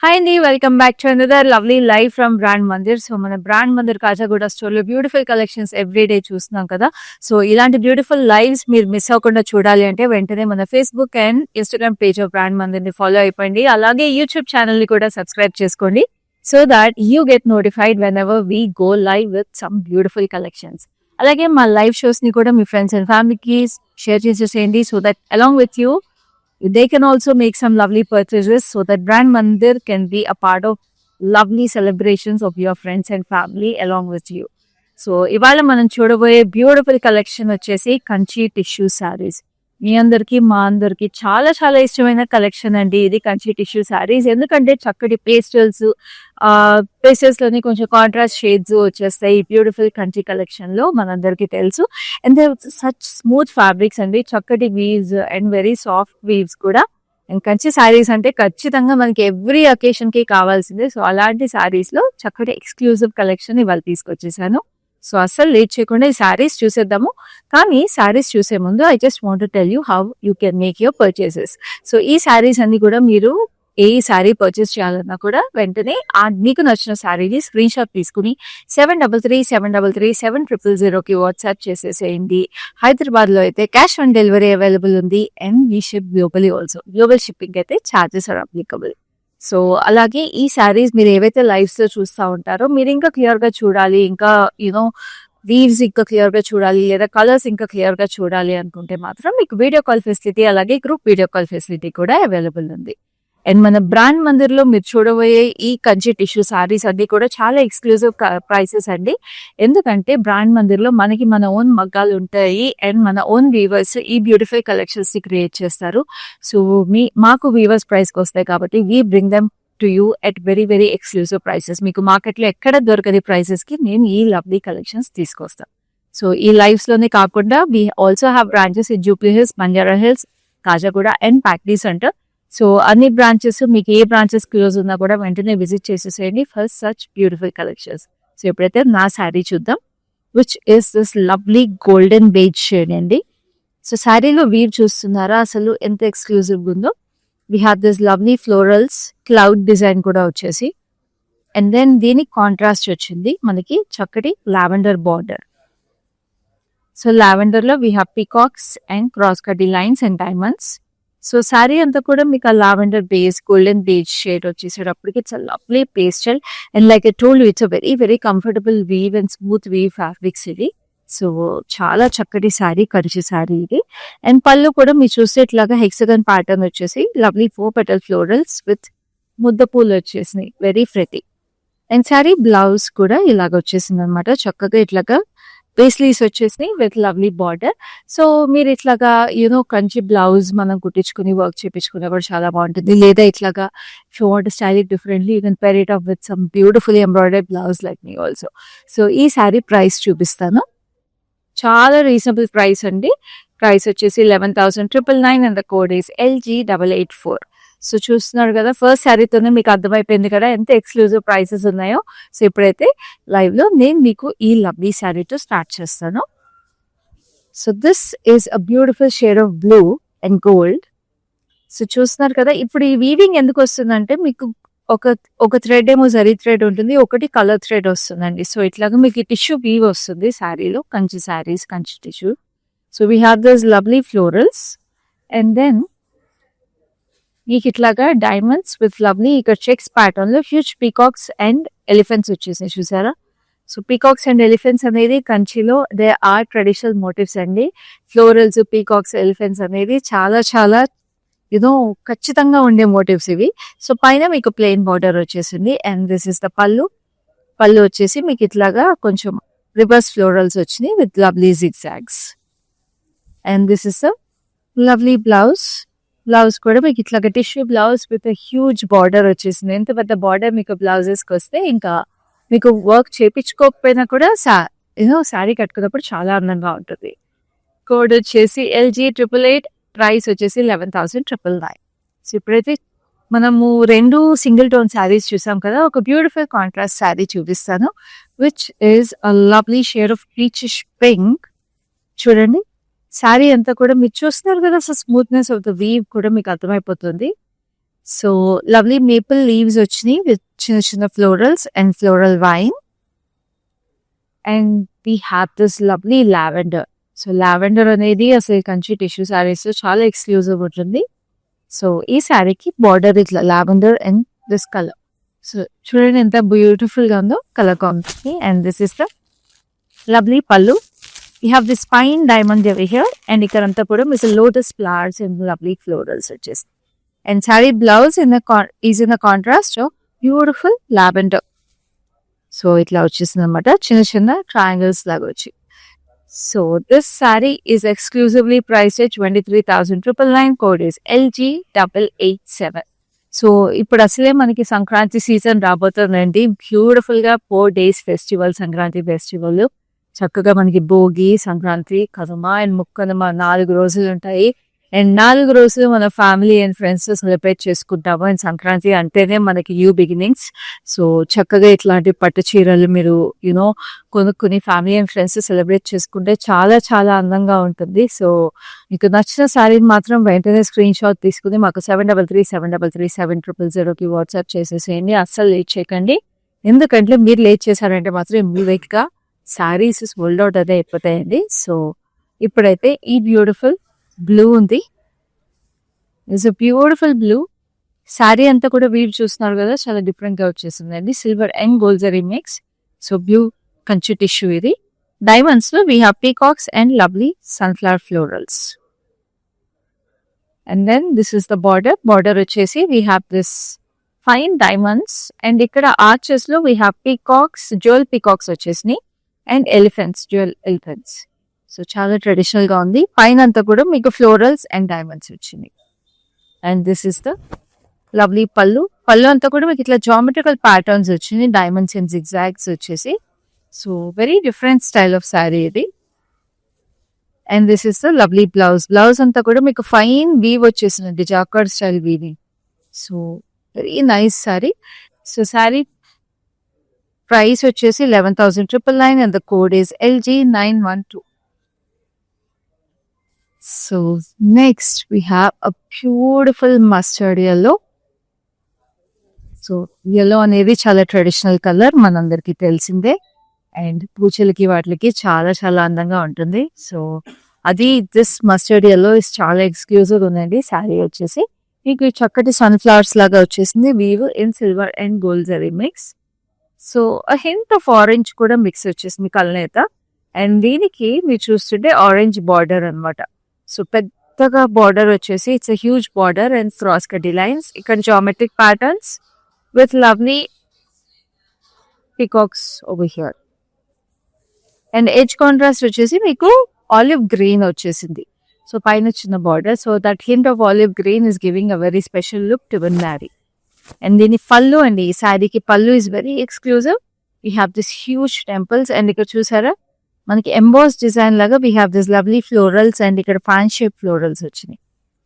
Hi అండి, welcome back to another lovely live from brand Mandir. So మన brand Mandir Khajaguda స్టోర్లో beautiful collections every day చూస్తున్నాం కదా. సో ఇలాంటి బ్యూటిఫుల్ లైవ్స్ మీరు మిస్ అవ్వకుండా చూడాలి అంటే వెంటనే మన Facebook and Instagram page of Brand Mandir ని ఫాలో అయిపోండి. అలాగే యూట్యూబ్ ఛానల్ ని కూడా సబ్స్క్రైబ్ చేసుకోండి so that you get notified when ever we go live with some beautiful collections. అలాగే మా లైవ్ షోస్ ని కూడా మీ ఫ్రెండ్స్ అండ్ ఫ్యామిలీకి షేర్ చేసేసేయండి so that along with you they can also make some lovely purchases so that Brand Mandir can be a part of lovely celebrations of your friends and family along with you. So ఇవాళ మనం చూడబోయే beautiful collection వచ్చేసి Kanchi tissue saris. మీ అందరికి మా అందరికి చాలా చాలా ఇష్టమైన కలెక్షన్ అండి ఇది కంచి టిష్యూ శారీస్. ఎందుకంటే చక్కటి పేస్టల్స్ లోని కొంచెం కాంట్రాస్ట్ షేడ్స్ వచ్చేస్తాయి ఈ బ్యూటిఫుల్ కంచి కలెక్షన్ లో, మనందరికి తెలుసు. అండ్ సచ్ స్మూత్ ఫ్యాబ్రిక్స్ అండి, చక్కటి weaves and very soft weaves కూడా. అండ్ కంచి శారీస్ అంటే ఖచ్చితంగా మనకి ఎవ్రీ అకేషన్ కి కావాల్సిందే. సో అలాంటి శారీస్ లో చక్కటి ఎక్స్క్లూజివ్ కలెక్షన్ ఇవాళ తీసుకొచ్చేసాను. సో అస్సలు లేట్ చేయకుండా ఈ శారీస్ చూసేద్దాము. కానీ శారీస్ చూసే ముందు I just want to tell you how you can make your purchases. So ఈ శారీస్ అన్ని కూడా మీరు ఏ శారీ పర్చేస్ చేయాలన్నా కూడా వెంటనే మీకు నచ్చిన శారీని స్క్రీన్ షాట్ తీసుకుని 7337337000కి వాట్సాప్ చేసేసేయండి. హైదరాబాద్ లో అయితే క్యాష్ ఆన్ డెలివరీ అవైలబుల్ ఉంది and we ship globally also. Global shipping అయితే ఛార్జెస్ ఆర్ అప్లికబుల్. సో అలాగే ఈ శారీస్ మీరు ఏవైతే లైవ్స్ లో చూస్తూ ఉంటారో మీరు ఇంకా క్లియర్ గా చూడాలి, ఇంకా యూనో వీవ్స్ ఇంకా క్లియర్ గా చూడాలి, లేదా కలర్స్ ఇంకా క్లియర్ గా చూడాలి అనుకుంటే మాత్రం మీకు వీడియో కాల్ ఫెసిలిటీ అలాగే గ్రూప్ వీడియో కాల్ ఫెసిలిటీ కూడా అవైలబుల్ ఉంది. అండ్ మన బ్రాండ్ మందిర్ లో మీరు చూడబోయే ఈ కంచి టిష్యూ సారీస్ అన్ని కూడా చాలా ఎక్స్క్లూజివ్ ప్రైసెస్ అండి. ఎందుకంటే బ్రాండ్ మందిర్ లో మనకి మన ఓన్ మగ్గాలు ఉంటాయి అండ్ మన ఓన్ వీవర్స్ ఈ బ్యూటిఫుల్ కలెక్షన్స్ ని క్రియేట్ చేస్తారు. సో మాకు వీవర్స్ ప్రైస్ కి వస్తాయి కాబట్టి we bring them to you at very very exclusive prices. మీకు మార్కెట్ లో ఎక్కడ దొరకని ప్రైసెస్ కి మేము ఈ లవ్లీ కలెక్షన్స్ తీసుకొస్తాం. సో ఈ లైవ్స్ లోనే కాకుండా we also have branches in Jubilee hills, Banjara Hills, Khajaguda and ప్యాక్డీ సెంటర్. సో అన్ని బ్రాంచెస్ మీకు ఏ బ్రాంచెస్ క్లోజ్ ఉన్నా కూడా వెంటనే విజిట్ చేసేసేయండి for such beautiful collections. So ఇప్పుడైతే నా శారీ చూద్దాం, which is this lovely golden beige shade అండి. సో శారీలో వీవ్ చూస్తున్నారా అసలు ఎంత ఎక్స్క్లూజివ్ ఉందో. We have this lovely florals cloud design కూడా వచ్చేసి, అండ్ దెన్ దీనికి కాంట్రాస్ట్ వచ్చింది మనకి చక్కటి లావెండర్ బార్డర్. సో లావెండర్ లో we have peacocks and cross కటీ lines and diamonds. So sari అంతా కూడా మీకు ఆ lavender base golden beige shade వచ్చేసేటప్పటికి it's a lovely pastel and like I told you it's a very very comfortable weave and smooth weave fabrics ఇది. So చాలా చక్కటి శారీ, కంచి శారీ ఇది. అండ్ పళ్ళు కూడా మీరు చూస్తే ఇట్లాగా హెక్సగన్ ప్యాటర్న్ వచ్చేసి లవ్లీ 4 petal ఫ్లోరల్స్ విత్ ముద్ద పూలు వచ్చేసినాయి, వెరీ ఫ్రెటీ. అండ్ శారీ బ్లౌజ్ కూడా ఇలాగ వచ్చేసింది అనమాట, చక్కగా ఇట్లాగా పేస్లీస్ వచ్చేసినాయి విత్ లవ్లీ బార్డర్. సో మీరు ఇట్లాగా యూనో కంచి బ్లౌజ్ మనం కుట్టించుకుని వర్క్ చేయించుకున్నా కూడా చాలా బాగుంటుంది. లేదా ఇట్లాగా if you want style it differently you can pair it up with some beautiful embroidery blouse like me also. So ఈ శారీ ప్రైస్ చూపిస్తాను, చాలా రీజనబుల్ ప్రైస్ అండి. ప్రైస్ వచ్చేసి 11,999 and the code is LG884. So చూస్తున్నారు కదా, ఫస్ట్ శారీతోనే మీకు అర్థమైపోయింది కదా ఎంత ఎక్స్క్లూజివ్ ప్రైసెస్ ఉన్నాయో. సో ఇప్పుడైతే లైవ్ లో నేను మీకు ఈ లవ్లీ శారీతో స్టార్ట్ చేస్తాను. So this is a beautiful shade of blue and gold. So చూస్తున్నారు కదా, ఇప్పుడు ఈ వీవింగ్ ఎందుకు వస్తుందంటే మీకు ఒక థ్రెడ్ ఏమో జరీ థ్రెడ్ ఉంటుంది, ఒకటి కలర్ థ్రెడ్ వస్తుందండి. సో ఇట్లాగా మీకు టిష్యూ వీవ్ వస్తుంది శారీలో, Kanchi saris Kanchi tissue. So we have this lovely florals and then మీకు ఇట్లాగా డైమండ్స్ విత్ లవ్లీ ఇక్కడ చెక్స్ ప్యాటర్న్ లో హ్యూజ్ పీకాక్స్ అండ్ ఎలిఫెంట్స్ వచ్చేసాయి చూసారా. సో పీకాక్స్ అండ్ ఎలిఫెంట్స్ అనేది కంచిలో దే ఆర్ ట్రెడిషనల్ మోటివ్స్ అండి. ఫ్లోరల్స్, పీకాక్స్, ఎలిఫెంట్స్ అనేది చాలా చాలా యూనో ఖచ్చితంగా ఉండే మోటివ్స్ ఇవి. సో పైన మీకు ప్లెయిన్ బార్డర్ వచ్చేసింది and this is the pallu. Pallu వచ్చేసి మీకు ఇట్లాగా కొంచెం రివర్స్ ఫ్లోరల్స్ వచ్చినాయి with lovely zigzags. And this is the lovely blouse. Blouse కూడా మీకు ఇట్లా tissue blouse with huge border వచ్చేసింది. ఎంత పెద్ద బార్డర్ మీకు బ్లౌజెస్కి వస్తే ఇంకా మీకు వర్క్ చేయించుకోకపోయినా కూడా శారీ కట్టుకున్నప్పుడు చాలా అందంగా ఉంటుంది. కోడ్ వచ్చేసి LG888, ప్రైస్ వచ్చేసి 11,999. సో ఇప్పుడైతే మనము 2 సింగిల్ టోన్ శారీస్ చూసాం కదా, ఒక బ్యూటిఫుల్ కాంట్రాస్ట్ శారీ చూపిస్తాను which is a lovely shade of peachish pink. చూడండి శారీ అంతా కూడా మీరు చూస్తున్నారు కదా, so smoothness of the weave కూడా మీకు అర్థమైపోతుంది. సో లవ్లీ మేపుల్ లీవ్స్ వచ్చినాయి విత్ చిన్న చిన్న florals and floral vine. And we have this lovely lavender. So lavender అనేది అసలు కంచి టిష్యూ శారీస్ చాలా ఎక్స్క్లూజివ్ ఉంటుంది. సో ఈ శారీకి బార్డర్ ఇట్లా lavender and this colour. So చూడండి ఎంత బ్యూటిఫుల్ గా ఉందో colour combination. And this is the lovely pallu. You have this fine diamond over here. And ఇక్కడ అంతా కూడా మిస్ lotus flowers and lovely florals వచ్చేసి. And sari blouse is in the contrast beautiful lavender. So ఇట్లా వచ్చేసింది అనమాట, చిన్న చిన్న ట్రయాంగిల్స్ లాగా వచ్చి. So this sari is exclusively priced at 23,999. Code is LG887. So ఇప్పుడు అసలే మనకి సంక్రాంతి సీజన్ రాబోతుందండి. బ్యూటిఫుల్ గా 4 days ఫెస్టివల్, సంక్రాంతి ఫెస్టివల్. చక్కగా మనకి భోగి, సంక్రాంతి, కనుమ అండ్ ముక్కనుమ 4 రోజులు ఉంటాయి. అండ్ 4 రోజులు మన ఫ్యామిలీ అండ్ ఫ్రెండ్స్ తో సెలబ్రేట్ చేసుకుంటాము. అండ్ సంక్రాంతి అంటేనే మనకి న్యూ బిగినింగ్స్. సో చక్కగా ఇట్లాంటి పట్టు చీరలు మీరు కొనుక్కుని ఫ్యామిలీ అండ్ ఫ్రెండ్స్ సెలబ్రేట్ చేసుకుంటే చాలా చాలా అందంగా ఉంటుంది. సో మీకు నచ్చిన శారీని మాత్రం వెంటనే స్క్రీన్ షాట్ తీసుకుని మాకు 7337337000కి వాట్సాప్ చేసేసేయండి. అస్సలు లేట్ చేయకండి. ఎందుకంటే మీరు లేట్ చేశారంటే మాత్రం ఇమ్మీడియట్ గా శారీస్ సోల్డ్ అవుట్ అదే అయిపోతాయండి. సో ఇప్పుడైతే ఈ బ్యూటిఫుల్ బ్లూ ఉంది. It's a beautiful blue. Sari అంతా కూడా వీవ్ చూస్తున్నారు కదా, చాలా డిఫరెంట్ గా వచ్చేసింది అండి. Silver and gold zari mix. So blue Kanchi tissue ఇది. డైమండ్స్ లో we have peacocks and lovely sunflower florals. And then this is the border. Border వచ్చేసి we have this fine diamonds. And ఇక్కడ ఆర్చెస్ లో we have peacocks, jewel peacocks వచ్చేసినాయి and elephants, jewel elephants. So చాలా traditional గా ఉంది. పైన అంతా కూడా మీకు ఫ్లోరల్స్ అండ్ డైమండ్స్ వచ్చింది. And this is the lovely pallu. Pallu అంతా కూడా మీకు ఇట్లా జామెట్రికల్ ప్యాటర్న్స్ వచ్చింది, డైమండ్స్ అండ్ జిగ్జాగ్స్ వచ్చేసి. So very different style of sari ఇది. And this is the lovely blouse. Blouse అంతా కూడా మీకు ఫైన్ వీవ్ వచ్చేసింది, jacquard style weaving. So very nice sari. So sari price వచ్చేసి 11,999 and the code is LG912. So next we have a beautiful mustard yellow. So yellow అనేది చాలా traditional colour, మనందరికి తెలిసిందే. And పూజలకి వాటికి చాలా చాలా అందంగా ఉంటుంది. సో అది దిస్ మస్టర్డ్ yellow ఇస్ చాలా ఎక్స్క్లూజివ్ ఉందండి. శారీ వచ్చేసి మీకు చక్కటి సన్ఫ్లవర్స్ లాగా వచ్చేసింది, weave in silver and gold zari mix. So a hint of orange కూడా మిక్స్ వచ్చేసింది కలనేత. అండ్ దీనికి మీరు చూస్తుంటే ఆరెంజ్ బార్డర్ అనమాట. సో పెద్దగా బార్డర్ వచ్చేసి it's a huge border and cross కడ్డీ లైన్స్. ఇక్కడ geometric patterns with lovely peacocks over here. And edge contrast వచ్చేసి మీకు ఆలివ్ గ్రీన్ వచ్చేసింది. సో పైన చిన్న border. So that hint of olive green is giving a very special look to one sari. And దీని పళ్ళు అండి, ఈ శారీకి పళ్ళు is very exclusive. We have this huge temples. And ఇక్కడ చూసారా మనకి ఎంబాస్ డిజైన్ లాగా we have this lovely florals and ఇక్కడ ఫ్యాన్ షేప్ ఫ్లోరల్స్ వచ్చినాయి.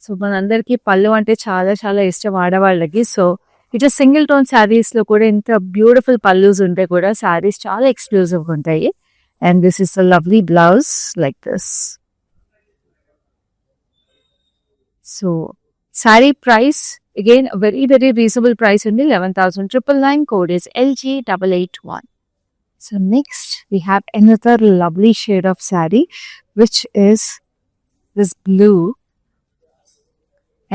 సో మనందరికీ పళ్ళు అంటే చాలా చాలా ఇష్టం ఆడవాళ్ళకి. సో ఇట్లా సింగిల్ టోన్ శారీస్ లో కూడా ఇంత బ్యూటిఫుల్ పళ్ళుస్ ఉంటే కూడా శారీస్ చాలా ఎక్స్క్లూజివ్ ఉంటాయి. And this is a lovely blouse like this. So sari price again very very reasonable price ఉంది, 11,999. Code is LG881. So next we have another lovely shade of saree which is this blue.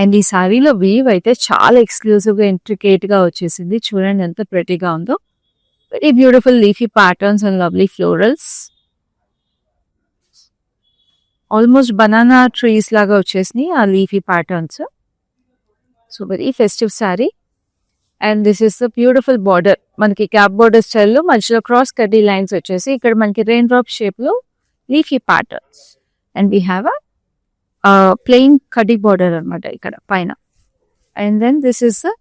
And ఈ సారీలో weave అయితే చాలా exclusive గా intricate గా వచ్చేసింది. చూడండి ఎంత ప్రెటీగా ఉందో. Very beautiful leafy patterns and lovely florals. Almost banana trees లాగా వచ్చేసినాయి ఆ leafy patterns. So very festive sari. And this is the beautiful border. మనకి క్యాప్ బార్డర్ స్టైల్లో మధ్యలో క్రాస్ కడ్డీ లైన్స్ వచ్చేసి ఇక్కడ మనకి రెయిన్ డ్రాప్ షేప్ లో leafy patterns. And we have a plain కడ్డీ బార్డర్ అనమాట ఇక్కడ పైన. And then this is the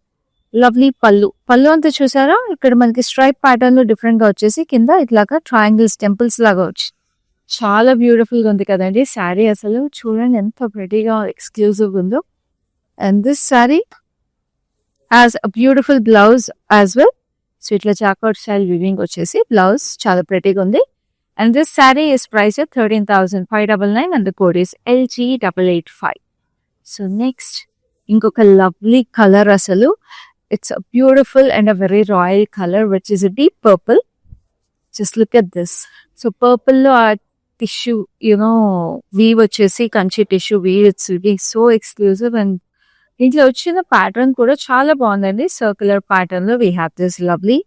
lovely pallu. Pallu అంతా చూసారా ఇక్కడ మనకి స్ట్రైప్ ప్యాటర్న్ లో డిఫరెంట్ గా వచ్చేసి కింద ఇట్లాగా ట్రయాంగిల్స్ టెంపుల్స్ లాగా వచ్చి చాలా బ్యూటిఫుల్ గా ఉంది కదండి శారీ. అసలు చూడండి ఎంత ప్రెటీగా ఎక్స్క్లూజివ్ ఉందో. And this sari has a beautiful blouse as well. So itla jacquard style weaving వచ్చేసి బ్లౌజ్ చాలా ప్రెటీగా ఉంది. And this saree is priced at 13,599 and the code is LG885. So next ఇంకొక లవ్లీ కలర్ అసలు. It's a beautiful and a very royal colour which is a deep purple. Just look at this. So purple లో ఆ tissue weave వచ్చేసి Kanchi tissue weave. It's so exclusive. And దీంట్లో వచ్చిన pattern కూడా చాలా బాగుందండి. సర్క్యులర్ ప్యాటర్న్ లో we have this lovely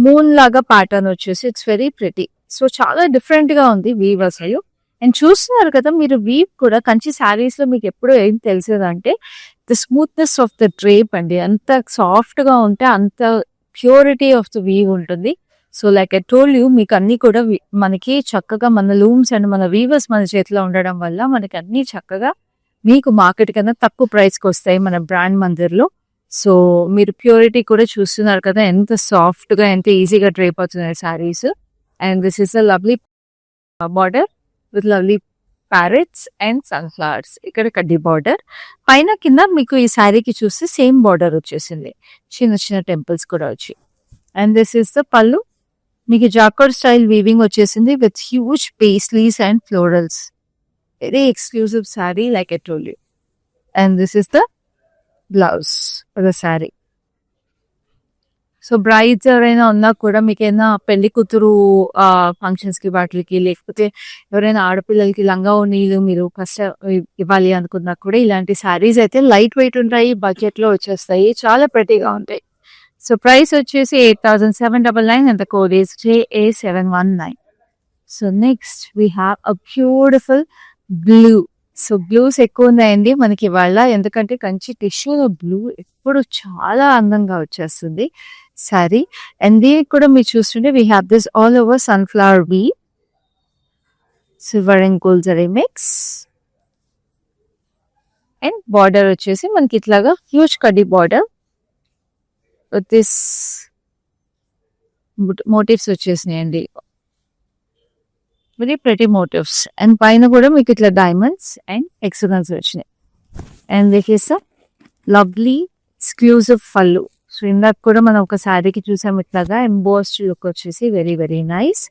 moon లాగా ప్యాటర్న్ వచ్చేసి ఇట్స్ వెరీ ప్రిటీ. సో చాలా డిఫరెంట్ గా ఉంది వీవ్ అసలు. అండ్ చూస్తున్నారు కదా మీరు, వీవ్ కూడా కంచి శారీస్ లో మీకు ఎప్పుడు ఏం తెలిసేదంటే the smoothness of the drape అండి. అంత సాఫ్ట్ గా ఉంటే అంత ప్యూరిటీ ఆఫ్ ద వీవ్ ఉంటుంది. So like I told you, మీకు అన్ని కూడా మనకి చక్కగా మన లూమ్స్ అండ్ మన వీవర్స్ మన చేతిలో ఉండడం వల్ల మనకి అన్ని చక్కగా మీకు మార్కెట్ కన్నా తక్కువ ప్రైస్కి వస్తాయి మన బ్రాండ్ మందిర్లో. సో మీరు ప్యూరిటీ కూడా చూస్తున్నారు కదా, ఎంత సాఫ్ట్ గా ఎంత ఈజీగా డ్రేప్ అవుతున్నాయి saris. And this is a lovely border with lovely parrots and sunflowers. ఇక్కడ కడ్డీ బార్డర్ పైన కింద మీకు ఈ శారీకి చూస్తే సేమ్ బార్డర్ వచ్చేసింది, చిన్న చిన్న టెంపుల్స్ కూడా వచ్చి. అండ్ దిస్ ఇస్ ద పళ్ళు. మీకు జాకోర్ స్టైల్ వీవింగ్ వచ్చేసింది with huge paisleys and florals. Very exclusive sari like I told you. And this is the blouse for the sari. So brides ఎవరైనా ఉన్నా కూడా, మీకైనా పెళ్లి కూతురు ఫంక్షన్స్ కి వాటికి, లేకపోతే ఎవరైనా ఆడపిల్లలకి లంగా ఓణీలు మీరు ఫస్ట్ ఇవ్వాలి అనుకున్నా కూడా ఇలాంటి శారీస్ అయితే లైట్ వెయిట్ ఉంటాయి, బడ్జెట్ లో వచ్చేస్తాయి, చాలా ప్రెటీగా ఉంటాయి. సో ప్రైస్ వచ్చేసి 8,799 and the code is JA719. So next we have a beautiful blue. So blues ఎక్కువ ఉన్నాయండి మనకి ఇవాళ, ఎందుకంటే కంచి టిష్యూలో బ్లూ ఎప్పుడు చాలా అందంగా వచ్చేస్తుంది సారీ. అండ్ దీనికి కూడా మీరు చూస్తుంటే we have this all over sunflower we, silver and gold zari mix. And border వచ్చేసి మనకి ఇట్లాగా హ్యూజ్ కడ్డీ బార్డర్ విత్ దిస్ మోటివ్స్ వచ్చేసినాయండి, వెరీ ప్రెటీ మోటివ్స్. అండ్ పైన కూడా మీకు ఇట్లా డైమండ్స్ అండ్ హెక్సగన్స్ వచ్చినాయి. And this is a lovely exclusive pallu. So ఇందాక కూడా మనం ఒక శారీకి చూసాం ఇట్లాగా ఎంబోస్డ్ లుక్ వచ్చేసి వెరీ వెరీ నైస్.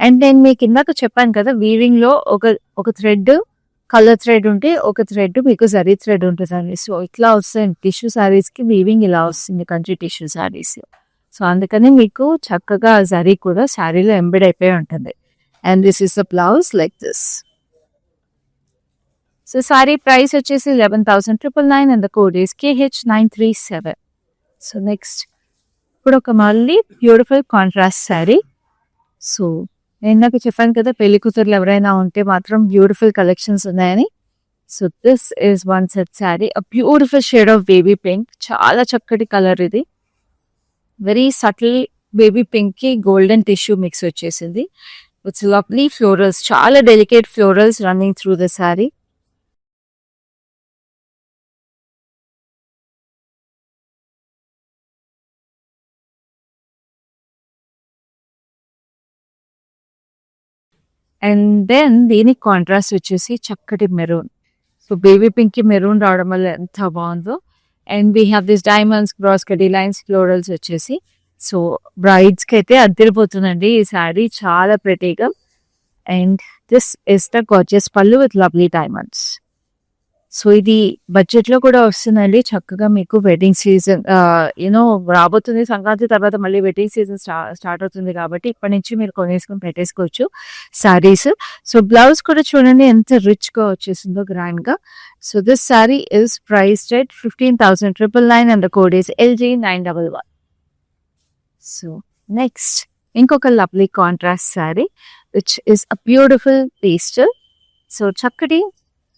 అండ్ నేను మీకు ఇందాక చెప్పాను కదా, వీవింగ్ లో ఒక థ్రెడ్ కలర్ థ్రెడ్ ఉంటే ఒక థ్రెడ్ మీకు జరీ థ్రెడ్ ఉంటుందండి. సో ఇట్లా వస్తాయి టిష్యూ శారీస్ కి వీవింగ్ ఇలా వస్తుంది కంచి టిష్యూ శారీస్. సో అందుకని మీకు చక్కగా జరీ కూడా శారీలో ఎంబెడ్ అయిపోయి ఉంటుంది. And this is the blouse like this. So sorry price వచ్చేసి 11,999 and the code is KH937. So next ఇప్పుడు ఒక మళ్ళీ బ్యూటిఫుల్ కాంట్రాస్ట్ శారీ. సో నేను నాకు చెప్పాను కదా, పెళ్లి కూతుర్లు ఎవరైనా ఉంటే మాత్రం బ్యూటిఫుల్ కలెక్షన్స్ ఉన్నాయని. So this is one set sari, a beautiful shade of baby pink. చాలా చక్కటి కలర్ ఇది, వెరీ సటిల్ బేబీ పింక్ కి గోల్డెన్ టిష్యూ మిక్స్ వచ్చేసింది. ఇట్స్ లవ్లీ ఫ్లోరల్స్, చాలా delicate florals running through the sari. And then దీనికి contrast వచ్చేసి చక్కటి మెరూన్. సో బేబీ పింక్ కి మెరూన్ రావడం వల్ల ఎంత బాగుందో. And we have this diamonds, cross కటీ లైన్స్, ఫ్లోరల్స్ వచ్చేసి. సో బ్రైడ్స్ కి అయితే అద్దరిపోతుందండి ఈ శారీ, చాలా ప్రెటీగా. And this is the gorgeous pallu with lovely diamonds. So ఇది బడ్జెట్ లో కూడా వస్తుందండి చక్కగా. మీకు వెడ్డింగ్ సీజన్ రాబోతుంది, సంక్రాంతి తర్వాత మళ్ళీ వెడ్డింగ్ సీజన్ స్టార్ట్ అవుతుంది కాబట్టి ఇప్పటి నుంచి మీరు కొనేసుకొని పెట్టేసుకోవచ్చు శారీస్. సో బ్లౌజ్ కూడా చూడండి ఎంత రిచ్ గా వచ్చేసిందో, గ్రాండ్ గా. So this sari is priced at 15,999 and the code is LG911. So next ఇంకొక lovely contrast sari which is a beautiful pastel. So చక్కటి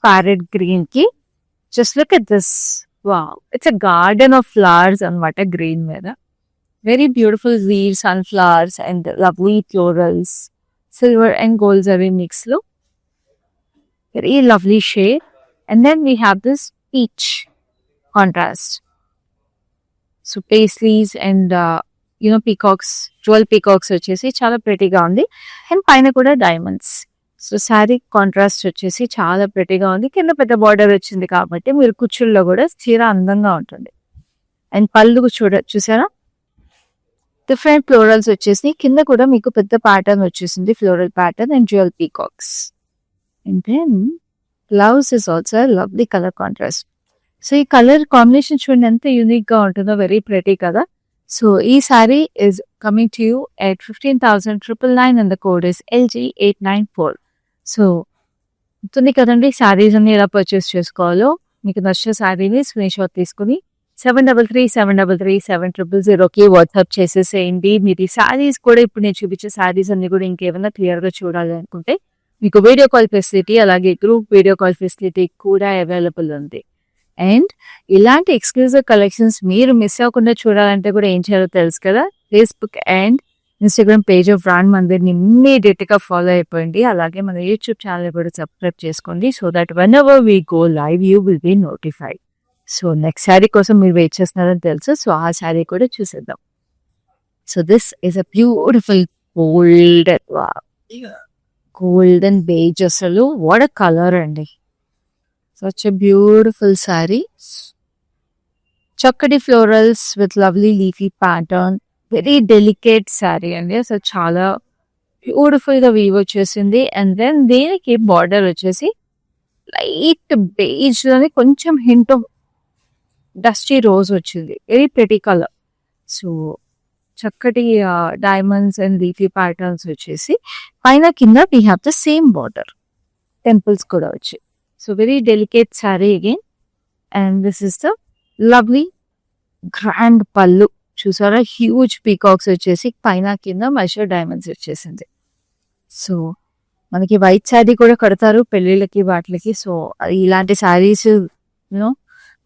ప్యారెట్ గ్రీన్ కి, just look at this, wow, it's a garden of flowers అనమాట green మీద. Very beautiful leaves, sunflowers and lovely florals, silver and gold zari mix లో very lovely shade. And then we have this peach contrast. So paisleys and peacocks, jewel peacocks వచ్చేసి చాలా ప్రెటీగా ఉంది. And పైన కూడా diamonds. So sari contrast వచ్చేసి చాలా ప్రెటీగా ఉంది. కింద పెద్ద బార్డర్ వచ్చింది కాబట్టి మీరు కుచ్చుల్లో కూడా చీర అందంగా ఉంటుంది. అండ్ పళ్ళు చూసారా, డిఫరెంట్ ఫ్లోరల్స్ వచ్చేసి. కింద కూడా మీకు పెద్ద ప్యాటర్న్ వచ్చేసింది, floral pattern and jewel peacocks. And then blouse is also lovely colour contrast. So ఈ కలర్ కాంబినేషన్ చూడండి ఎంత యూనిక్ గా ఉంటుందో, వెరీ ప్రెటీ కదా. సో ఈ sari is coming to you at 15,999 and the code is LG894. So ఉంటుంది కదండి సారీస్ అన్ని ఎలా పర్చేస్ చేసుకోవాలో. మీకు నచ్చిన సారీని స్క్రీన్ షాట్ తీసుకుని 7337337000కి వాట్సాప్ చేసేసేయండి. మీరు ఈ సారీస్ కూడా ఇప్పుడు నేను చూపించే సారీస్ అన్ని కూడా ఇంకేమైనా క్లియర్గా చూడాలి అనుకుంటే మీకు వీడియో కాల్ ఫెసిలిటీ, అలాగే గ్రూప్ వీడియో కాల్ ఫెసిలిటీ కూడా అవైలబుల్ ఉంది. అండ్ ఇలాంటి ఎక్స్క్లూజివ్ కలెక్షన్స్ మీరు మిస్ అవ్వకుండా చూడాలంటే కూడా ఏం చేయాలో తెలుసు కదా. Facebook and Instagram page of Brand మందిర్ని ఇమ్మీడియట్ గా ఫాలో అయిపోయింది. అలాగే మన యూట్యూబ్ ఛానల్ కూడా సబ్స్క్రైబ్ చేసుకోండి. So that when we go live you will be notified. So next sari కోసం మీరు వెయిట్ చేస్తున్నారని తెలుసు. సో ఆ శారీ కూడా చూసేద్దాం. So this is a beautiful golden beige. అసలు వాట్ అ కలర్ అండి. Such a beautiful sari. చక్కటి florals with lovely leafy pattern. Very delicate sari అండి. అసలు చాలా బ్యూటిఫుల్ గా వీవ్ వచ్చేసింది. అండ్ దెన్ దీనికి బార్డర్ వచ్చేసి లైట్ బేజ్ లోని కొంచెం హింట్ ఆఫ్ డస్టీ రోజ్ వచ్చింది. Very pretty colour. సో చక్కటి డైమండ్స్ అండ్ లీఫీ ప్యాటర్న్స్ వచ్చేసి పైన కింద we have the same border, temples కూడా వచ్చి. So very delicate sari again. And this is the lovely grand పళ్ళు. చూసారా, హ్యూజ్ పీకాక్స్ వచ్చేసి పైన కింద మెషర్ డైమండ్స్ వచ్చేసింది. సో మనకి వైట్ శారీ కూడా కడతారు పెళ్ళిళ్ళకి వాటికి. సో ఇలాంటి శారీస్ యూనో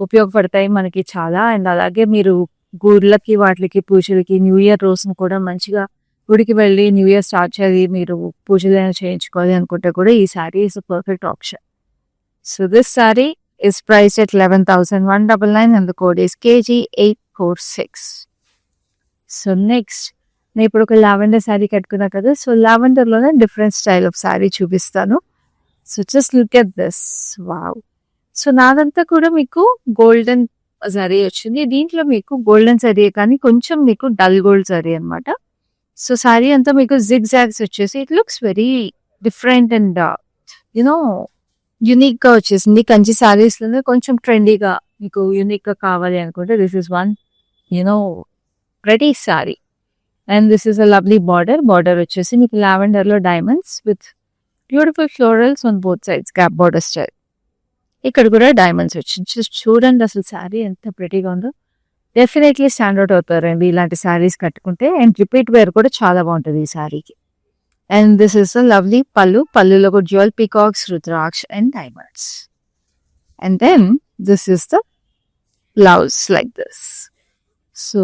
ఉపయోగపడతాయి మనకి చాలా. అండ్ అలాగే మీరు గుళ్ళకి వాటికి పూజలకి న్యూ ఇయర్ రోజున కూడా మంచిగా గుడికి వెళ్ళి న్యూ ఇయర్ స్టార్ట్ చేయాలి, మీరు పూజలు చేయించుకోవాలి అనుకుంటే కూడా ఈ sari is perfect option. So this sari is priced at 11,199 and the code is KG846. So next నేను ఇప్పుడు ఒక లావెండర్ శారీ కట్టుకున్నా కదా. సో లావెండర్లోనే డిఫరెంట్ స్టైల్ ఆఫ్ శారీ చూపిస్తాను. So just look at this. Wow. So నాదంతా కూడా మీకు గోల్డెన్ జరీ వచ్చింది. దీంట్లో మీకు గోల్డెన్ జరీ కానీ కొంచెం మీకు డల్ గోల్డ్ జరీ అనమాట. సో శారీ అంతా మీకు జిగ్ జాగ్స్ వచ్చేసి it looks very different and you know unique గా వచ్చేసింది. కంచి శారీస్ లోనే కొంచెం ట్రెండీగా మీకు యునిక్ గా కావాలి అనుకుంటే this is one you know pretty sari. And this is a lovely border. Border వచ్చేసి మీకు లావెండర్ లో diamonds with beautiful florals on both sides, gap border style. ఇక్కడ కూడా డైమండ్స్ వచ్చింది. చూడండి అసలు శారీ ఎంత ప్రెటీగా ఉందో. డెఫినెట్లీ స్టాండ్ అవుట్ అవుతారండి ఇలాంటి శారీస్ కట్టుకుంటే. అండ్ రిపీట్ వేర్ కూడా చాలా బాగుంటుంది ఈ శారీకి. And this is a lovely pallu. Pallulo got jewel peacocks, rudraksh and diamonds. And then this is the blouse like this. So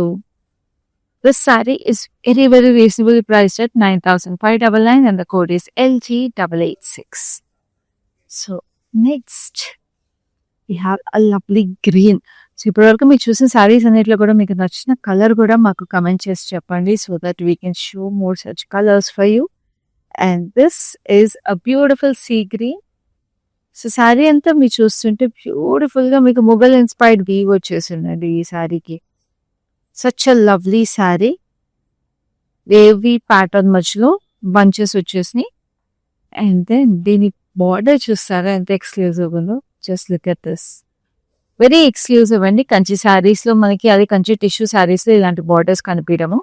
this saree is very, very reasonably priced at 9,599 and the code is LG886. So next we have a lovely green. So ఇప్పటివరకు మీరు చూసిన శారీస్ అన్నిట్లో కూడా మీకు నచ్చిన colour కూడా మాకు comment చేసి చెప్పండి, so that we can show more such colours for you. And this is a beautiful sea green. So sari అంతా మీరు చూస్తుంటే బ్యూటిఫుల్ గా మీకు మొఘల్ ఇన్స్పైర్డ్ వీవ్ వచ్చేసిందండి ఈ శారీకి. Such a lovely sari. Wavy pattern మధ్యలో బంచెస్ వచ్చేసినాయి. అండ్ దెన్ దీని బార్డర్ చూస్తారా ఎంత ఎక్స్క్లూజివ్ ఉందో. Just look at this. Very exclusive అండి. కంచి శారీస్ లో మనకి అది కంచి టిష్యూ శారీస్ లో ఇలాంటి బార్డర్స్ కనిపించడము.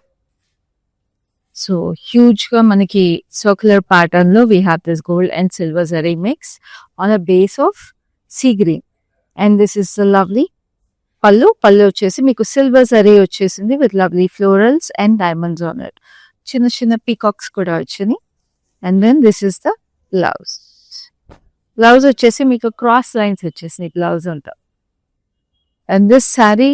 సో హ్యూజ్ గా మనకి సర్క్యులర్ ప్యాటర్న్ లో we have this gold and silver zari mix on a base of sea green. And this is lovely pallu. Pallu వచ్చేసి మీకు సిల్వర్ జరీ వచ్చేసింది with lovely florals and diamonds on it. చిన్న చిన్న పీకాక్స్ కూడా వచ్చింది. And then this is the blouse. Blouse వచ్చేసి మీకు cross lines వచ్చేసింది బ్లౌజ్ అంతా. And this sari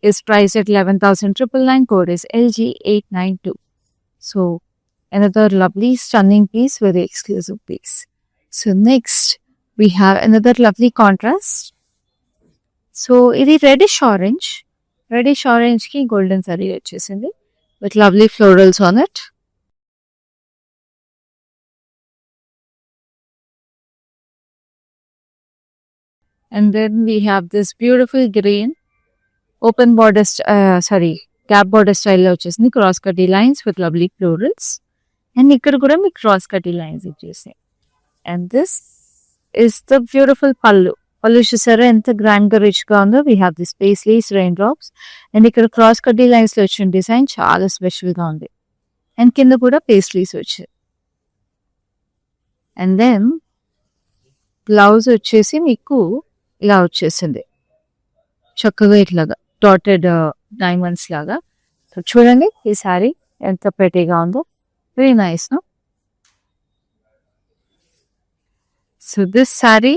is priced at 11,999. Code is LG892. So another lovely stunning piece, very exclusive piece. So next we have another lovely contrast. So ఇది reddish orange ki golden saree వచ్చేసింది with lovely florals on it. And then we have this beautiful green open border gap border style లో వచ్చేసింది. Cross కటీ lines with lovely florals. And ఇక్కడ కూడా మీకు cross కటీ lines ఇచ్చేసాయి. And this is the beautiful pallu. Pallu చూసారా ఎంత గ్రాండ్ గా రిచ్ గా ఉందో. We have this paisleys rain drops and ఇక్కడ క్రాస్ కడ్డీ లైన్స్ లో వచ్చిన డిజైన్ చాలా స్పెషల్ గా ఉంది. అండ్ కింద కూడా పేస్లీస్ వచ్చాయి. అండ్ దెన్ బ్లౌజ్ వచ్చేసి మీకు ఇలా వచ్చేసింది చక్కగా ఇట్లాగా డాటెడ్ డైమండ్స్ లాగా. సో చూడండి ఈ శారీ ఎంత ప్రెటీగా ఉందో. Very nice no. So this sari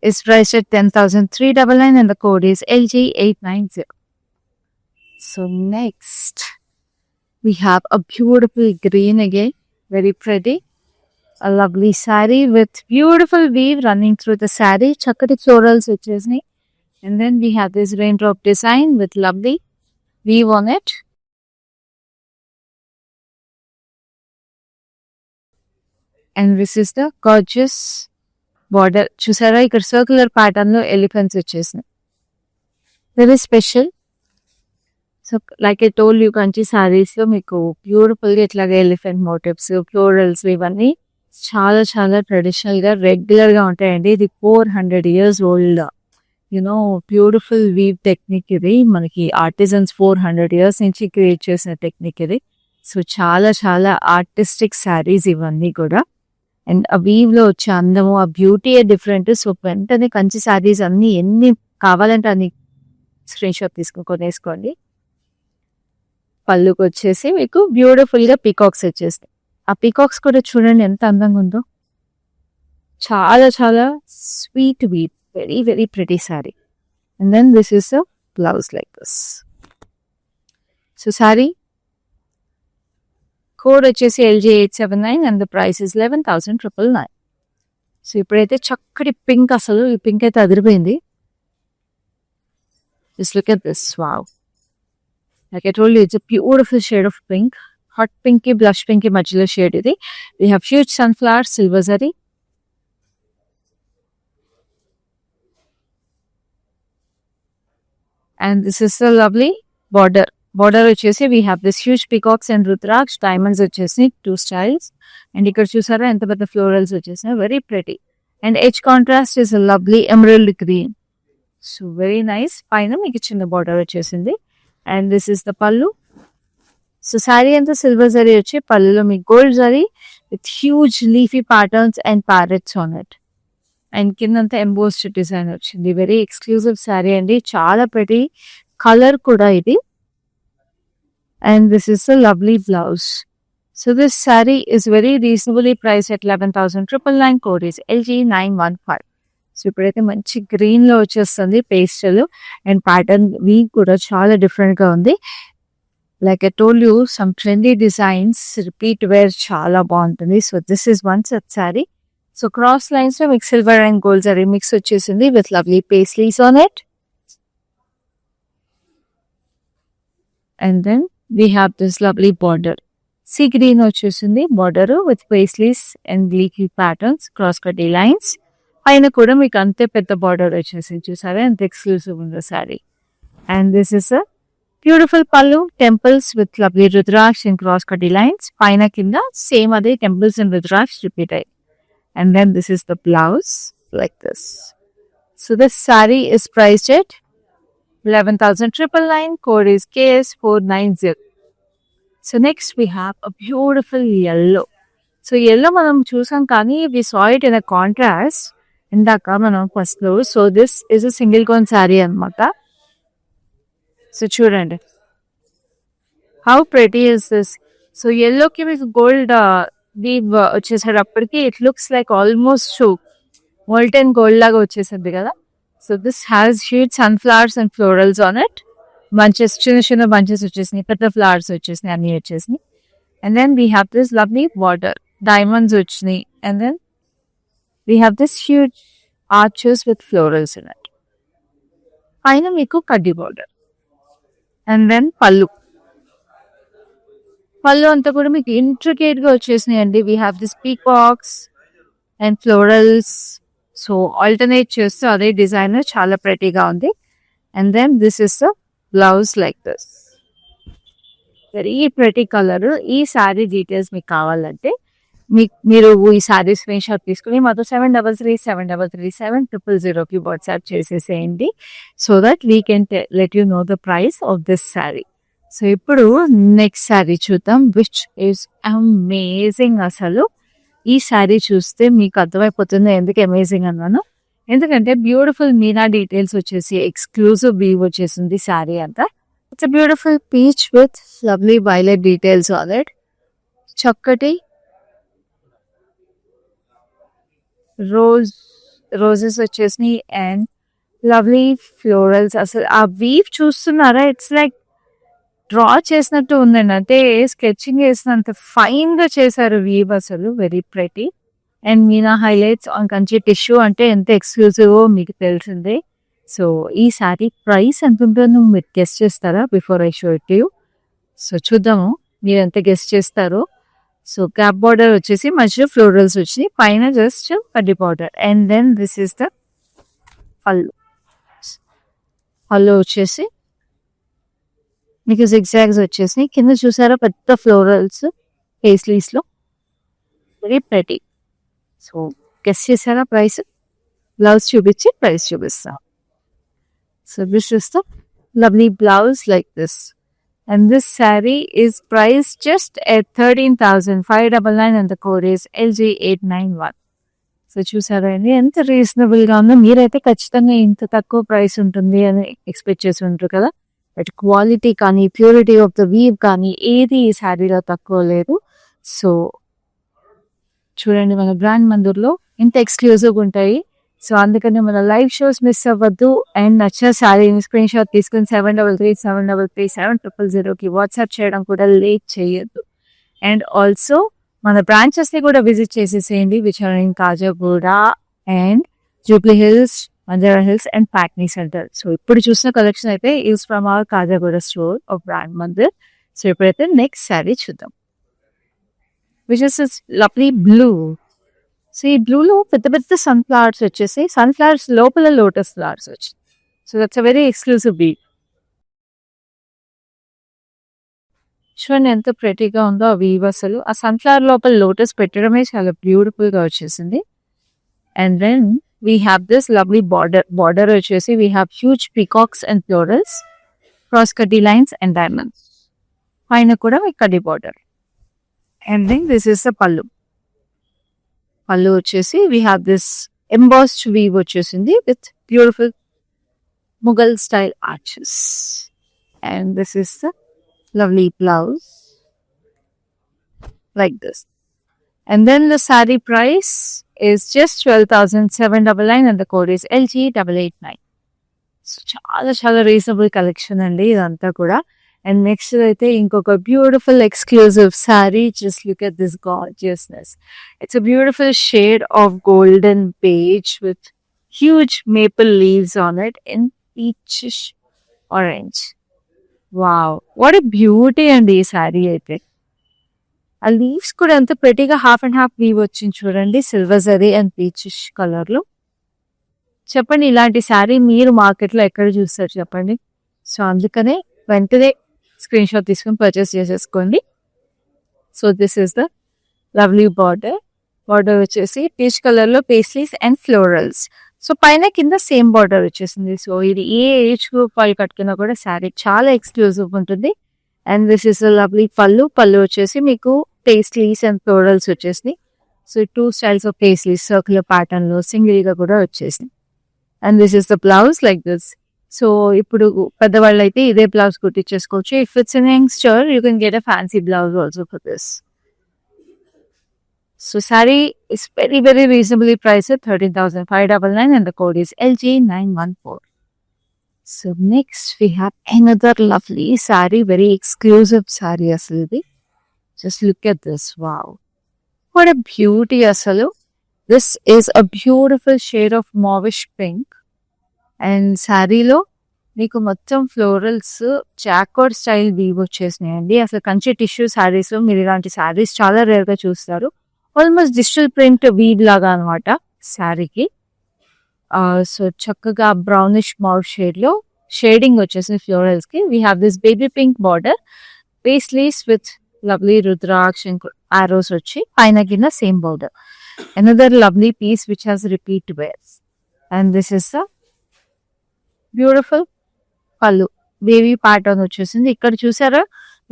is priced at 10,399 and the code is LG890. So next we have a beautiful green again, very pretty. A lovely saree with beautiful weave running through the saree. Chakati florals vachesni. And then we have this raindrop design with lovely weave on it. And this is the gorgeous border చూసారా, ఇక్కడ circular pattern లో elephants వచ్చేసినాయి. Very special. So like I told you, Kanchi saris లో మీకు beautiful గా ఇట్లాగే elephant motifs, florals ఇవన్నీ చాలా చాలా ట్రెడిషనల్ గా రెగ్యులర్ గా ఉంటాయండి. ఇది 400 years old you know beautiful weave technique ఇది. మనకి ఆర్టిజన్స్ 400 years నుంచి క్రియేట్ చేసిన టెక్నిక్ ఇది. సో చాలా చాలా ఆర్టిస్టిక్ శారీస్ ఇవన్నీ కూడా. అండ్ ఆ వీవ్ లో వచ్చే అందము, ఆ బ్యూటీ డిఫరెంట్. సో వెంటనే కంచి శారీస్ అన్ని ఎన్ని కావాలంటే అన్ని స్క్రీన్ షాట్ తీసుకుని కొనేసుకోండి. పళ్ళుకి వచ్చేసి మీకు బ్యూటిఫుల్ గా పీకాక్స్ వచ్చేస్తాయి. ఆ పీకాక్స్ కూడా చూడండి ఎంత అందంగా ఉందో. చాలా చాలా sweet weave, very very pretty sari. And then this is a blouse like this. So sari code వచ్చేసి LG879 and the price is 11,999. So ఇప్పుడైతే చక్కటి పింక్, అసలు ఈ పింక్ అయితే అదిరిపోయింది. Just look at this, wow. Like I told you, it's a beautiful shade of pink. Hot pink కి blush pink కి మధ్యలో షేడ్ ఇది. We have huge sunflower, silver zari. And this is the lovely border. Border వచ్చేసి we have this huge peacocks and rudraksha diamonds వచ్చేసి 2 styles. And ఇక్కడ చూసారా ఎంత పెద్ద ఫ్లోరల్స్ వచ్చేసినాయి, very pretty. And edge contrast is lovely emerald green. So very nice. పైన మీకు చిన్న బార్డర్ వచ్చేసింది. అండ్ దిస్ ఇస్ ద పళ్ళు. సో శారీ అంతా సిల్వర్ జరీ వచ్చి, పళ్ళులో మీకు gold zari with huge leafy patterns and parrots on it. And కిందంతా ఎంబోస్డ్ డిజైన్ వచ్చింది. వెరీ ఎక్స్క్లూజివ్ శారీ అండి, చాలా ప్రెటీ కలర్ కూడా ఇది. And this is a lovely blouse. So this saree is very reasonably priced at 11,999. Code is LG915. So ఇప్పుడైతే మంచి green లో వచ్చేస్తుంది పేస్టల్. అండ్ ప్యాటర్న్ వీ కూడా చాలా డిఫరెంట్ గా ఉంది. Like I told you, some trendy designs, repeat wear చాలా బాగుంటుంది. So this is one such sari. So cross lines లో మీకు silver and gold zari mix వచ్చేసింది with lovely paisleys on it. And then we have this lovely border. Sea green వచ్చేసింది border with paisleys and leafy patterns, cross కడ్డీ lines. పైన కూడా మీకు అంతే పెద్ద బార్డర్ వచ్చేసి చూసారా ఎంత ఎక్స్క్లూసివ్ ఉందో sari. And this is a beautiful pallu, temples with lovely rudraksha and cross కడ్డీ లైన్స్. పైన కింద సేమ్ అదే టెంపుల్స్ అండ్ రుద్రాక్ష రిపీట్ అయ్యి. And then this is the blouse like this. So this sari is priced at 11,999. Code is KS490. So next we have a beautiful yellow. So yellow మనం చూసాం కానీ we saw it in a contrast ఇందాక మనం first లో. So this is a single cone sari అనమాట. So చూడండి how pretty is this. So ఎల్లోకి మీకు గోల్డ్ వీవ్ వచ్చేసేటప్పటికి it looks like almost molten gold లాగా వచ్చేసింది కదా. So this has huge sunflowers and florals on it. Bunches, చిన్న చిన్న బంచెస్ వచ్చేసినాయి, పెద్ద ఫ్లవర్స్ వచ్చేసినాయి, అన్ని వచ్చేసినాయి. And then we have this lovely border, diamonds వచ్చినాయి. And then we have this huge arches with florals in it. పైన మీకు కడ్డీ బార్డర్. అండ్ దెన్ పళ్ళు అంతా కూడా మీకు ఇంట్రికేట్ గా వచ్చేసినాయి అండి. We have this peacocks and florals. So alternate చేస్తూ అదే డిజైన్ చాలా ప్రెటీగా ఉంది. And then this is the blouse like this, very pretty colour. ఈ శారీ డీటెయిల్స్ మీకు కావాలంటే మీరు ఈ శారీ స్క్రీన్ షాట్ తీసుకుని మాతో 7337337000కి వాట్సాప్ చేసేసేయండి. So that we can let you know the price of this sari. So ఇప్పుడు నెక్స్ట్ శారీ చూద్దాం, విచ్ ఈస్ అమేజింగ్. అసలు ఈ శారీ చూస్తే మీకు అర్థమైపోతుంది ఎందుకు అమేజింగ్ అన్నాను. ఎందుకంటే బ్యూటిఫుల్ మీనా డీటెయిల్స్ వచ్చేసి ఎక్స్క్లూజివ్ వీవ్ వచ్చేసింది శారీ అంతా. It's a beautiful peach with lovely violet details on it. చక్కటి రోజెస్ వచ్చేసినాయి అండ్ లవ్లీ ఫ్లోరల్స్. అసలు ఆ వీవ్ చూస్తున్నారా, ఇట్స్ లైక్ డ్రా చేసినట్టు ఉందండి, అంటే స్కెచింగ్ వేసినంత ఫైన్ గా చేశారు వీవ్. అసలు very pretty. And Meena highlights on Kanchi tissue అంటే ఎంత ఎక్స్క్లూజివ్ మీకు తెలిసిందే. సో ఈ సారీ ప్రైస్ ఎంత ఉంటుందో మీరు గెస్ట్ చేస్తారా before I show it you? So చూద్దాము మీరు ఎంత గెస్ట్ చేస్తారో. సో క్యాప్ బార్డర్ వచ్చేసి మధ్యలో ఫ్లోరల్స్ వచ్చినాయి, పైన జస్ట్ కడ్డీ border. And then this is the pallu. Pallu వచ్చేసి మీకు జిగ్జాగ్స్ వచ్చేసినాయి, కింద చూసారా పెద్ద ఫ్లోరల్స్ పేస్లీస్ లో, వెరీ ప్రెటీ. సో గెస్ట్ చేసారా ప్రైస్? బ్లౌజ్ చూపించి ప్రైస్ చూపిస్తా. So this is the lovely blouse like this. And this saree is priced just at 13,599 and the code is LG891. So చూసారా అండి ఎంత రీజనబుల్ గా ఉందో. మీరైతే ఖచ్చితంగా ఇంత తక్కువ ప్రైస్ ఉంటుంది అని ఎక్స్పెక్ట్ చేసి ఉంటారు కదా. బట్ క్వాలిటీ కానీ ప్యూరిటీ ఆఫ్ ద వీవ్ కానీ ఏది ఈ శారీలో తక్కువ లేదు. సో చూడండి మన బ్రాండ్ మందిర్లో ఇంత ఎక్స్క్లూజివ్ ఉంటాయి. సో అందుకని మన లైవ్ షోస్ మిస్ అవ్వద్దు. అండ్ నచ్చిన శారీని స్క్రీన్ షాట్ తీసుకుని 7337337000కి వాట్సాప్ చేయడం కూడా లేట్ చేయొద్దు. అండ్ ఆల్సో మన బ్రాంచెస్ ని కూడా విజిట్ చేసేసేయండి, which are in Khajaguda and Jubilee hills, Banjara Hills and ప్యాక్నీ సెంటర్. సో ఇప్పుడు చూసిన కలెక్షన్ అయితే is from our Khajaguda store of Brand Mandir. So ఇప్పుడైతే నెక్స్ట్ శారీ చూద్దాం, which is lovely blue. So ఈ బ్లూలో పెద్ద పెద్ద సన్ ఫ్లవర్స్ వచ్చేసి, సన్ ఫ్లవర్స్ లోపల లోటస్ ఫ్లవర్స్ వచ్చి, so that's a very exclusive బీ. చూడండి ఎంత ప్రెటీగా ఉందో ఆ వీవ్. అసలు ఆ సన్ ఫ్లవర్ లోపల లోటస్ పెట్టడమే చాలా బ్యూటిఫుల్ గా వచ్చేసింది. And then we have this lovely border వచ్చేసి we have huge peacocks and florals, cross కడ్డీ లైన్స్ అండ్ డైమండ్స్, పైన కూడా మీకు కడ్డీ border. And then this is the pallu. Pallu వచ్చేసి we have this embossed weave వచ్చేసింది with beautiful Mughal style arches. And this is the lovely blouse like this. And then the saree price is just 12,799 and the code is LG889. So చాలా reasonable collection అండి ఇదంతా కూడా. And next అయితే ఇంకొక beautiful exclusive sari. Just look at this gorgeousness. It's a beautiful shade of golden beige with huge maple leaves on it in peachish orange. Wow, what a beauty అండి ఈ శారీ అయితే. ఆ leaves కూడా ఎంత ప్రెటీగా హాఫ్ అండ్ హాఫ్ వీవ్ వచ్చింది చూడండి, silver zari and peachish colour లో. చెప్పండి ఇలాంటి శారీ మీరు మార్కెట్లో ఎక్కడ చూస్తారు చెప్పండి. సో అందుకనే వెంటనే స్క్రీన్ షాట్ తీసుకొని పర్చేస్ చేసేసుకోండి. So this is the lovely border. Border వచ్చేసి పీచ్ కలర్ లో పేస్లీస్ అండ్ ఫ్లోరల్స్. సో పైన కింద సేమ్ బార్డర్ వచ్చేసింది. సో ఇది ఏ ఏజ్ గ్రూప్ వాళ్ళు కట్టుకున్నా కూడా శారీ చాలా ఎక్స్క్లూజివ్ ఉంటుంది. And this is lovely pallu. Pallu వచ్చేసి మీకు పేస్లీస్ అండ్ ఫ్లోరల్స్ వచ్చేసింది. So 2 styles of paisleys circular pattern లో సింగిల్ గా కూడా వచ్చేసింది. And this is the blouse like this. So ఇప్పుడు పెద్దవాళ్ళు అయితే ఇదే బ్లౌజ్ కుట్టించేసుకోవచ్చు. If it's an youngster you can get a fancy blouse also for this. So saree is very, very reasonably priced at 13,599 and the code is LG914. So next we have another lovely saree, very exclusive saree asalu. Just look at this. Wow. What a beauty asalu. This is a beautiful shade of mauvish pink. And saree lo మీకు మొత్తం florals జాకోడ్ style weave వచ్చేసినాయండి. అసలు Kanchi tissue saris మీరు ఇలాంటి శారీస్ చాలా rare గా చూస్తారు. Almost digital print weave లాగా అనమాట శారీకి. సో చక్కగా బ్రౌనిష్ మౌవ్ షేడ్ లో షేడింగ్ వచ్చేసి ఫ్లోరల్స్ కి. We have this baby pink border, paisleys with lovely rudraksha arrows వచ్చి పైన కింద same border. Another lovely piece which has repeat wears. And this is the beautiful pallu. Wavy pattern వచ్చేసింది. ఇక్కడ చూసారా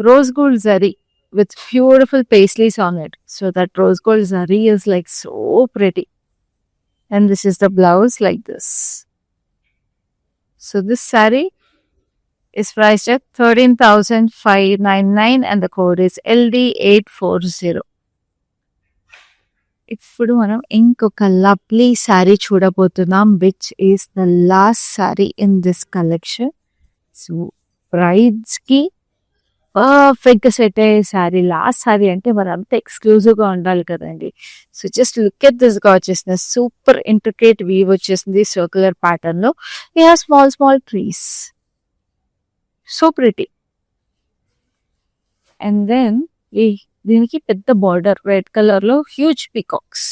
rose gold zari with beautiful paisleys on it. So that rose gold zari is like so pretty. And this is the blouse like this. So this saree is priced at 13,599 and the code is LD840. ఇప్పుడు మనం ఇంకొక lovely sari చూడబోతున్నాం which is the last sari in this collection. So brides కి perfect set అయ్యే sari. Last sari అంటే మరి అంత exclusive గా ఉండాలి కదండి. So just look at this గా వచ్చేసింది. సూపర్ ఇంట్రికేట్ వీవ్ వచ్చేసింది సర్క్యులర్ ప్యాటర్న్ లో. We have small small trees. So pretty. And then దీనికి పెద్ద బార్డర్ రెడ్ కలర్ లో హ్యూజ్ పీకాక్స్.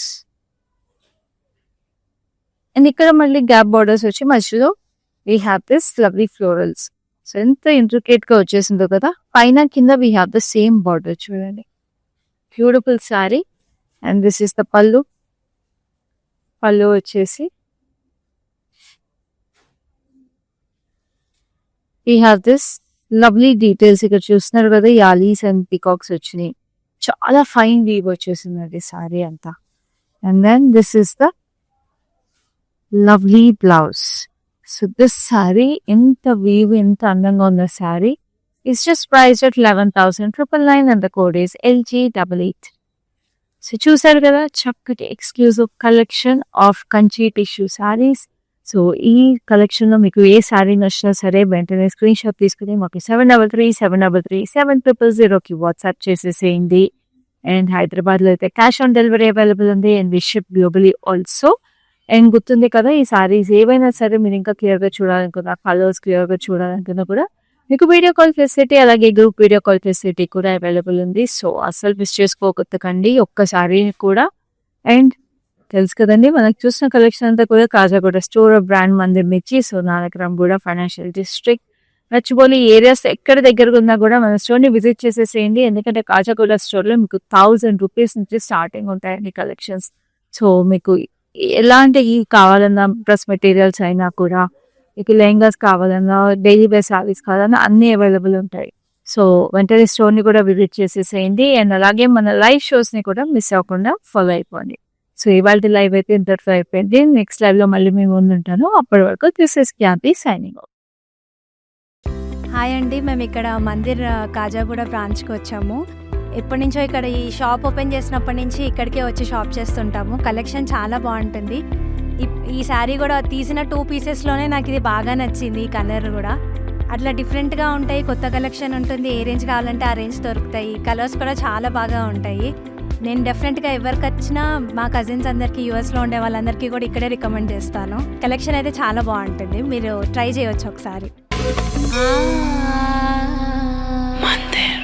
అండ్ ఇక్కడ మళ్ళీ గ్యాప్ బార్డర్స్ వచ్చి మధ్యలో we have this lovely florals. So ఎంత ఇంట్రికేట్ గా వచ్చేసిందో కదా. పైన కింద we have the same border చూడండి. Beautiful sari. And this is the pallu. Pallu వచ్చేసి we have this lovely details. ఇక్కడ చూస్తున్నారు కదా యాలీస్ అండ్ పీకాక్స్ వచ్చినాయి. చాలా ఫైన్ వీవ్ వచ్చేసింది అది శారీ అంతా. And then this is the lovely blouse. So this sari ఎంత వీవ్ ఎంత అందంగా ఉన్న sari is just price at 11,999 and the code is LG888. So చూసారు కదా చక్కటి exclusive collection of Kanchi tissue saris. So ఈ కలెక్షన్ లో మీకు ఏ శారీ నచ్చినా సరే వెంటనే స్క్రీన్ షాట్ తీసుకుని మాకు 7337337000కి వాట్సాప్ చేసేసేయండి. అండ్ హైదరాబాద్ లో అయితే క్యాష్ ఆన్ డెలివరీ అవైలబుల్ ఉంది and we ship globally also. And గుర్తుంది కదా ఈ శారీస్ ఏవైనా సరే మీరు ఇంకా క్లియర్ గా చూడాలనుకున్నా, కలర్స్ క్లియర్ గా చూడాలనుకున్నా కూడా మీకు వీడియో కాల్ ఫెసిలిటీ అలాగే గ్రూప్ వీడియో కాల్ ఫెసిలిటీ కూడా అవైలబుల్ ఉంది. సో అస్సలు మిస్ చేసుకోకండి ఒక్కసారి కూడా. అండ్ తెలుసు కదండి మనకు చూసిన కలెక్షన్ అంతా కూడా కాజాగూడ స్టోర్ ఆఫ్ బ్రాండ్ మందిర్ మిర్చి. సో నానక్రామ్గూడ ఫైనాన్షియల్ డిస్ట్రిక్ట్ నచ్చిపోలి ఏరియాస్ ఎక్కడ దగ్గరగా ఉన్నా కూడా మన స్టోర్ ని విజిట్ చేసేసేయండి. ఎందుకంటే కాజాగూడ స్టోర్ లో మీకు 1000 రూపీస్ నుంచి స్టార్టింగ్ ఉంటాయండి కలెక్షన్స్. సో మీకు ఎలాంటి కావాలన్నా డ్రెస్ మెటీరియల్స్ అయినా కూడా, మీకు లెహంగాస్ కావాలన్నా, డైలీ వేర్ సారీస్ కావాలన్నా అన్ని అవైలబుల్ ఉంటాయి. సో వెంటనే స్టోర్ ని కూడా విజిట్ చేసేసేయండి. అండ్ అలాగే మన లైవ్ షోస్ ని కూడా మిస్ అవ్వకుండా ఫాలో అయిపోండి. సో ఇవాళ లైవ్ అయితే ఇంతటితో అయిపోయింది. నెక్స్ట్ లైవ్ లో మళ్ళీ మేము ముందుంటాను. అప్పటి వరకు దిస్ ఇస్ క్యాంపీ సైనింగ్ ఆఫ్. హాయ్ అండి, మేము ఇక్కడ మందిర్ కాజాగూడ బ్రాంచ్కి వచ్చాము. ఎప్పటి నుంచో ఇక్కడ ఈ షాప్ ఓపెన్ చేసినప్పటి నుంచి ఇక్కడికే వచ్చి షాప్ చేస్తుంటాము. కలెక్షన్ చాలా బాగుంటుంది. ఈ శారీ కూడా తీసిన 2 పీసెస్లోనే నాకు ఇది బాగా నచ్చింది. ఈ కలర్ కూడా అట్లా డిఫరెంట్గా ఉంటాయి. కొత్త కలెక్షన్ ఉంటుంది. ఏ రేంజ్ కావాలంటే ఆ రేంజ్ దొరుకుతాయి. కలర్స్ కూడా చాలా బాగా ఉంటాయి. నేను డెఫినెట్గా ఎవరికి వచ్చినా మా కజిన్స్ అందరికీ, యూఎస్లో ఉండే వాళ్ళందరికీ కూడా ఇక్కడే రికమెండ్ చేస్తాను. కలెక్షన్ అయితే చాలా బాగుంటుంది. మీరు ట్రై చేయవచ్చు ఒకసారి. మందిర్.